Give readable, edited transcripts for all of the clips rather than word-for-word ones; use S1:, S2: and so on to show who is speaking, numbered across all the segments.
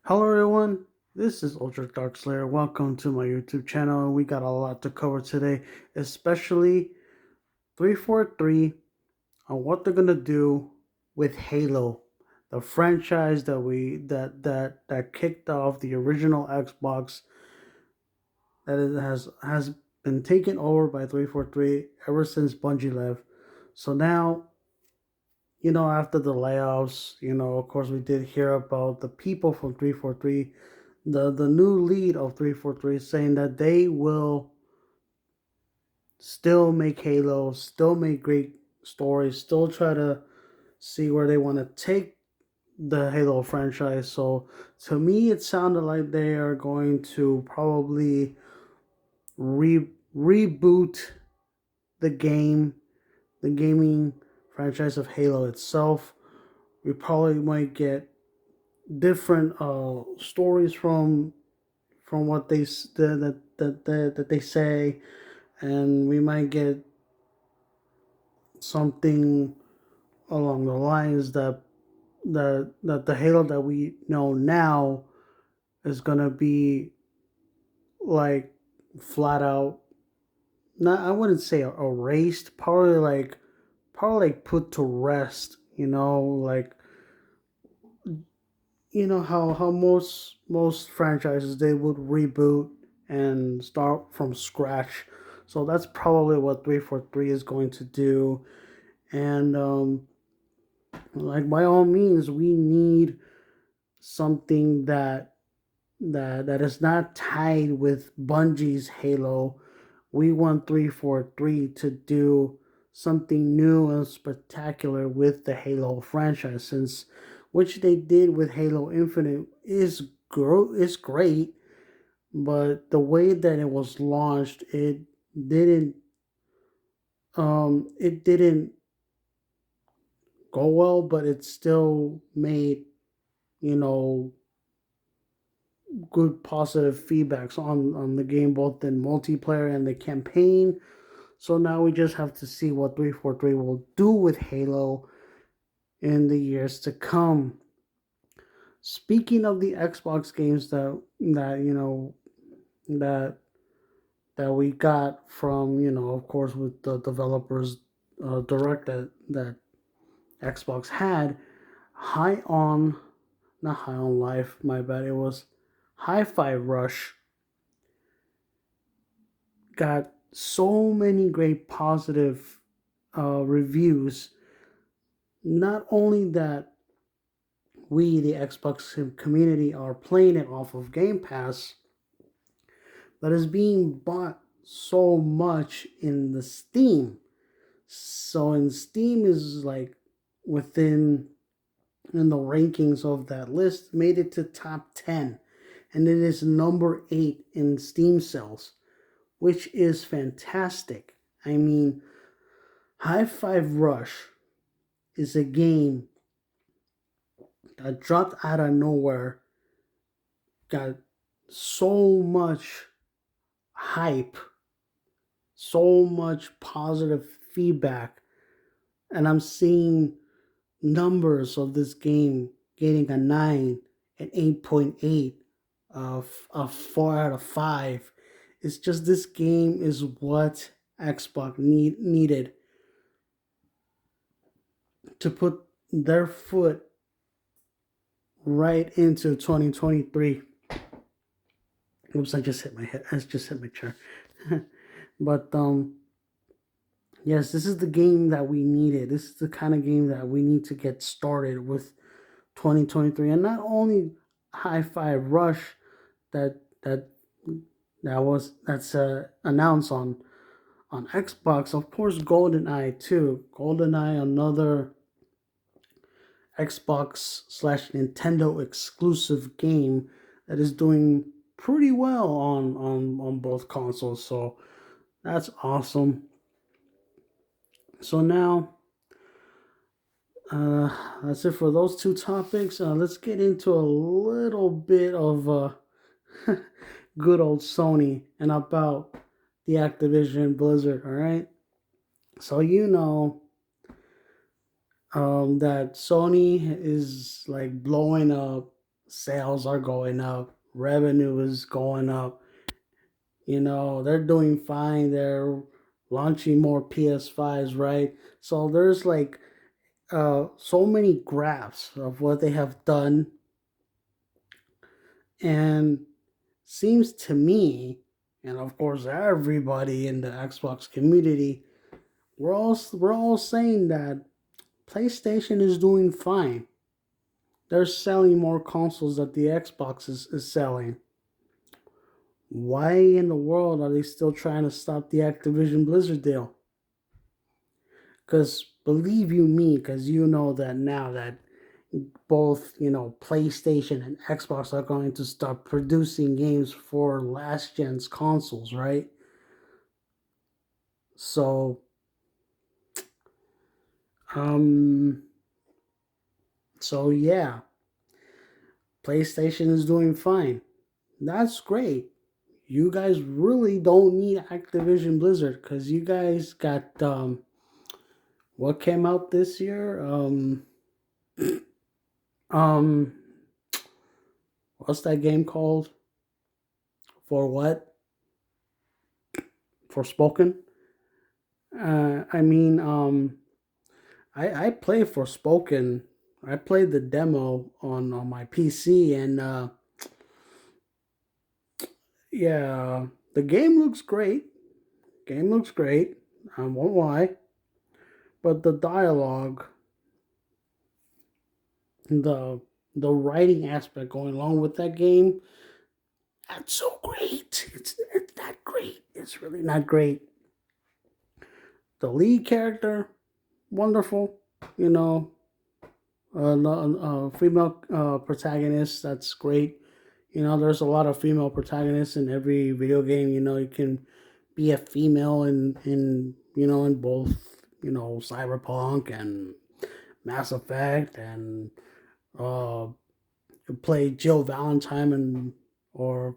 S1: Hello everyone, this is Ultra Dark Slayer. Welcome to my YouTube channel. We got a lot to cover today, especially 343 on what they're gonna do with Halo, the franchise that kicked off the original Xbox that has been taken over by 343 ever since Bungie left. So now, after the layoffs, of course we did hear about the people from 343, the new lead of 343, saying that they will still make Halo, still make great stories, still try to see where they want to take the Halo franchise. So to me, it sounded like they are going to probably reboot the game, the gaming franchise of Halo itself. We probably might get different stories from what that they say, and we might get something along the lines that the Halo that we know now is gonna be like flat out, not, I wouldn't say erased, probably like put to rest. Like, how most franchises, they would reboot and start from scratch. So that's probably what 343 is going to do. And like, by all means, we need something that is not tied with Bungie's Halo. We want 343 to do something new and spectacular with the Halo franchise, since which they did with Halo Infinite is great, but the way that it was launched, didn't it didn't go well, but it still made, you know good positive feedbacks on the game, both in multiplayer and the campaign. So now we just have to see what 343 will do with Halo in the years to come. Speaking of the Xbox games that that we got from, of course, with the developers direct that Xbox had, High on not High on Life, my bad, it was Hi-Fi Rush, got so many great positive reviews. Not only that we, the Xbox community, are playing it off of Game Pass, but it's being bought so much in the Steam. So in Steam is like within in the rankings of that list, made it to top 10, and it is number 8 in Steam sales, which is fantastic. I mean, High Five Rush is a game that dropped out of nowhere, got so much hype, so much positive feedback, and I'm seeing numbers of this game getting a 9, an 8.8, a 4 out of 5. It's just, this game is what Xbox needed to put their foot right into 2023. Oops, I just hit my head. I just hit my chair. But yes, this is the game that we needed. This is the kind of game that we need to get started with 2023. And not only Hi-Fi Rush that that that's announced on Xbox. Of course, GoldenEye too. GoldenEye, another Xbox/Nintendo exclusive game that is doing pretty well on both consoles. So that's awesome. So now, that's it for those two topics. Let's get into a little bit of good old Sony and about the Activision Blizzard. All right. So that Sony is like blowing up sales are going up, revenue is going up. They're doing fine. They're launching more PS5s, right? So there's like so many graphs of what they have done, and seems to me, and of course everybody in the Xbox community, we're all saying that PlayStation is doing fine. They're selling more consoles that the Xbox is selling. Why in the world are they still trying to stop the Activision Blizzard deal? Because believe you me, because you know that now that both PlayStation and Xbox are going to start producing games for last gen's consoles, right? So um yeah, PlayStation is doing fine. That's great. You guys really don't need Activision Blizzard because you guys got what came out this year? Um what's that game called? For what? Forspoken? I mean, I played Forspoken. I played the demo on my PC, and yeah, the game looks great. Game looks great. I won't lie, but the dialogue, the the writing aspect going along with that game, that's so great. It's not great. It's really not great. The lead character, wonderful. You know, female protagonist. That's great. There's a lot of female protagonists in every video game. You can be a female in both Cyberpunk and Mass Effect, and uh, play Jill Valentine or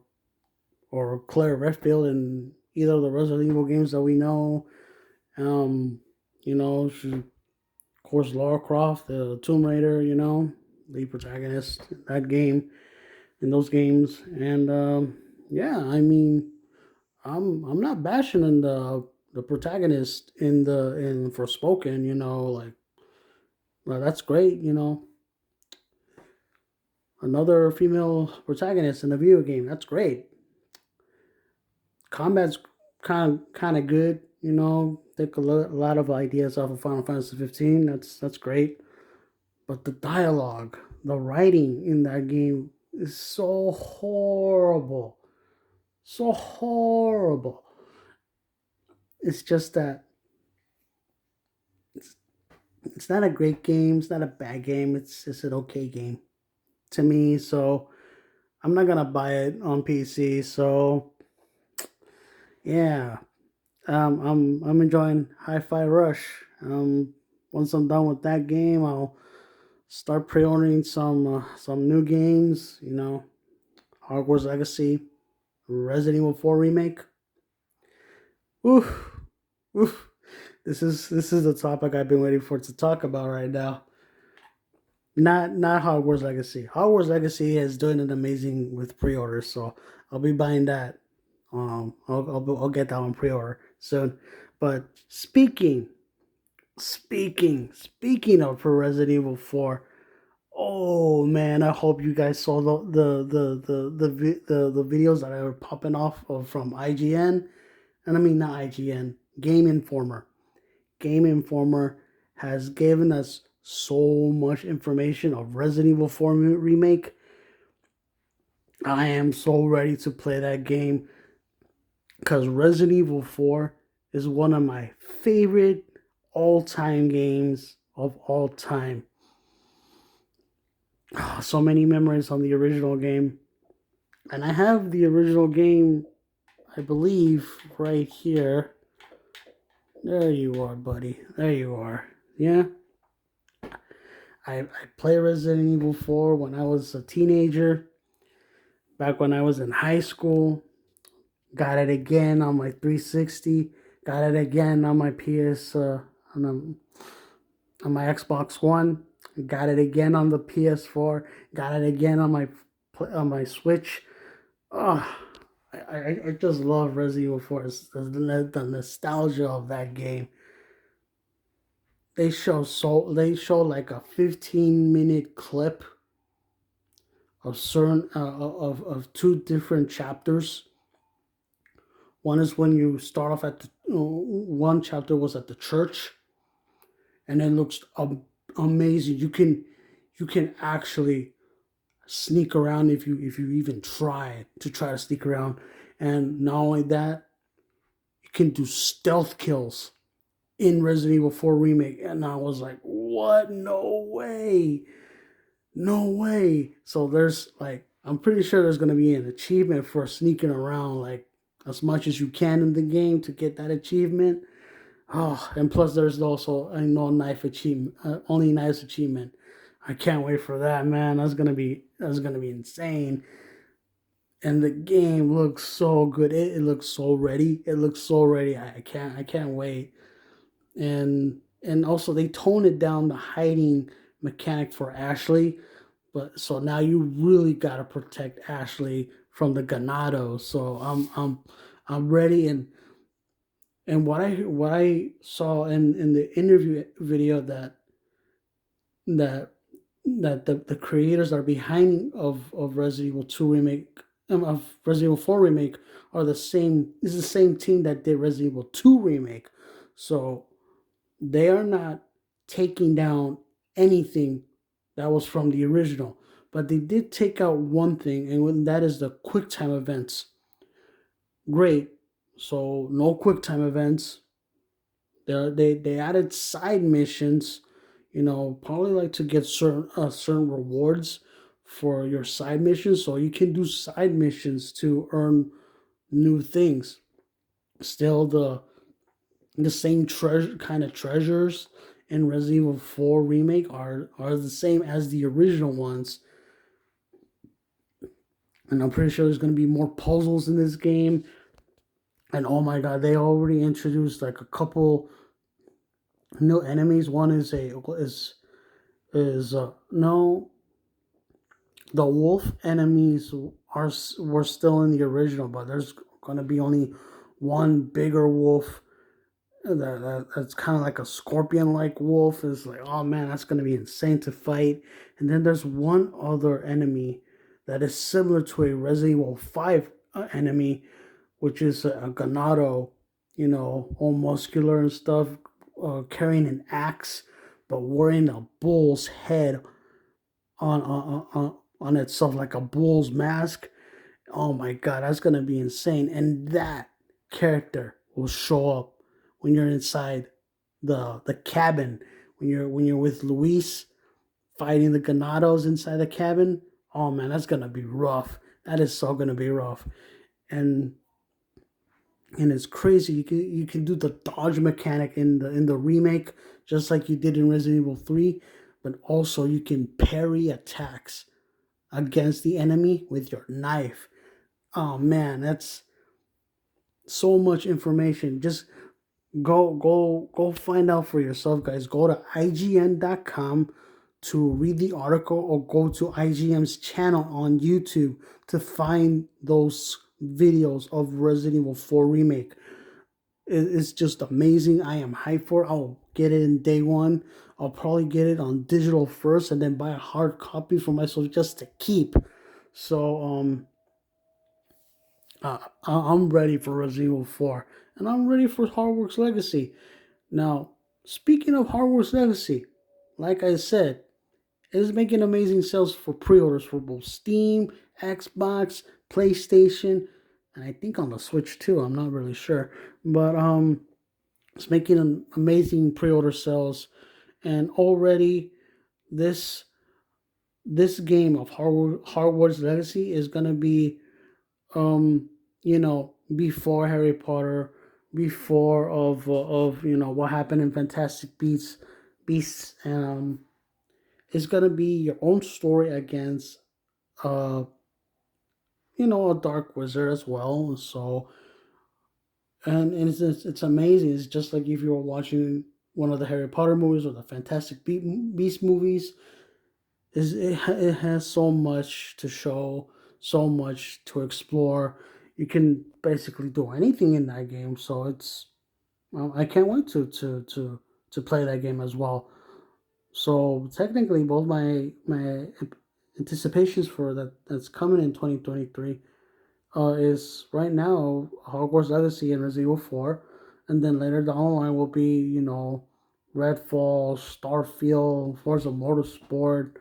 S1: Claire Redfield in either of the Resident Evil games that we know. Um, she, of course, Lara Croft, the Tomb Raider, the protagonist in that game, in those games, and yeah, I mean, I'm not bashing in the protagonist in Forspoken, like, well, that's great, another female protagonist in a video game, that's great. Combat's kind of good, take a lot of ideas off of Final Fantasy 15. That's great. But the dialogue, the writing in that game is so horrible. So horrible. It's just that it's, it's not a great game. It's not a bad game. It's just an okay game to me. So I'm not gonna buy it on PC. So yeah, I'm enjoying Hi-Fi Rush. Once I'm done with that game, I'll start pre-ordering some new games. Hogwarts Legacy, Resident Evil 4 remake. Oof, oof. This is the topic I've been waiting for to talk about right now. Not Hogwarts Legacy. Hogwarts Legacy is doing an amazing with pre-orders, so I'll be buying that. I'll get that on pre-order soon. But speaking of for Resident Evil 4, oh man, I hope you guys saw the videos that are popping off of from IGN, and I mean not IGN, Game Informer. Game Informer has given us so much information of Resident Evil 4 remake. I am so ready to play that game because Resident Evil 4 is one of my favorite all-time games of all time. So many memories on the original game. And I have the original game, I believe, right here. There you are, buddy. There you are. Yeah. I played Resident Evil 4 when I was a teenager. Back when I was in high school. Got it again on my 360. Got it again on my on my Xbox One. Got it again on the PS4. Got it again on my on my Switch. Ah, I just love Resident Evil 4. It's the nostalgia of that game. They show like a 15-minute clip of certain of two different chapters. One is when you start off at the one chapter was at the church, and it looks amazing. You can actually sneak around if you even try to sneak around, and not only that, you can do stealth kills in Resident Evil 4 Remake, and I was like, what? No way. No way. So there's like, I'm pretty sure there's going to be an achievement for sneaking around like as much as you can in the game to get that achievement. Oh, and plus there's also a no knife achievement, only knives achievement. I can't wait for that, man. That's gonna be insane. And the game looks so good. It looks so ready. It looks so ready. I can't wait. And also they tone it down the hiding mechanic for Ashley, but so now you really gotta protect Ashley from the Ganado. So I'm ready. And what I saw in the interview video that the creators are behind of Resident Evil 2 remake, of Resident Evil 4 remake, are the same, is the same team that did Resident Evil 2 remake. So they are not taking down anything that was from the original, but they did take out one thing, and that is the quick time events. Great. So no quick time events. They added side missions, probably like to get certain rewards for your side missions, so you can do side missions to earn new things. Still the same treasures in Resident Evil 4 remake are the same as the original ones, and I'm pretty sure there's going to be more puzzles in this game. And oh my god, they already introduced like a couple new enemies. One is no, the wolf enemies were still in the original, but there's gonna be only one bigger wolf that's kind of like a scorpion like wolf. Is like, oh man, that's gonna be insane to fight. And then there's one other enemy that is similar to a Resident Evil 5 enemy, which is a ganado, all muscular and stuff, carrying an axe, but wearing a bull's head on itself, like a bull's mask. Oh my god, that's gonna be insane. And that character will show up when you're inside the cabin, when you're with Luis fighting the Ganados inside the cabin. Oh man, that's gonna be rough. That is so gonna be rough. And it's crazy. You can do the dodge mechanic in the remake, just like you did in Resident Evil 3, but also you can parry attacks against the enemy with your knife. Oh man, that's so much information. Just go find out for yourself, guys. Go to IGN.com to read the article, or go to IGN's channel on YouTube to find those videos of Resident Evil 4 remake. It's just amazing. I am hyped for it. I'll get it in day one. I'll probably get it on digital first, and then buy a hard copy for myself just to keep. So I'm ready for Resident Evil 4, and I'm ready for Hardworks Legacy. Now, speaking of Hardworks Legacy, like I said, it is making amazing sales for pre-orders for both Steam, Xbox, PlayStation, and I think on the Switch too. I'm not really sure, but it's making an amazing pre-order sales, and already this this game of Hogwarts Legacy is gonna be before Harry Potter, before of what happened in Fantastic Beasts, and it's gonna be your own story against uh a dark wizard as well. So, and it's amazing. It's just like if you were watching one of the Harry Potter movies or the Fantastic Beast movies. it has so much to show, so much to explore. You can basically do anything in that game, so it's well, I can't wait to play that game as well. So technically, both my anticipations for that's coming in 2023 is right now Hogwarts Legacy and Resident Evil 4, and then later down the line will be Redfall, Starfield, Forza Motorsport,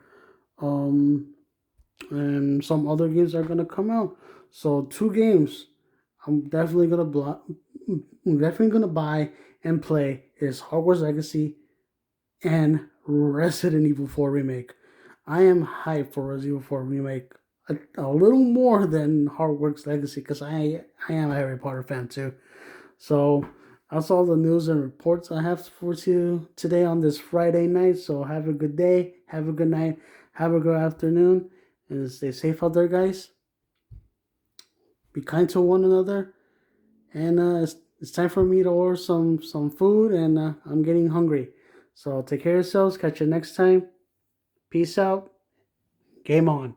S1: um, and some other games are gonna come out. So two games I'm definitely gonna buy and play is Hogwarts Legacy and Resident Evil 4 Remake. I am hyped for Resident Evil 4 Remake a little more than Hogwarts Legacy because I am a Harry Potter fan too. So that's all the news and reports I have for you today on this Friday night. So have a good day, have a good night, have a good afternoon, and stay safe out there, guys. Be kind to one another, and it's time for me to order some food, and I'm getting hungry. So take care of yourselves. Catch you next time. Peace out. Game on.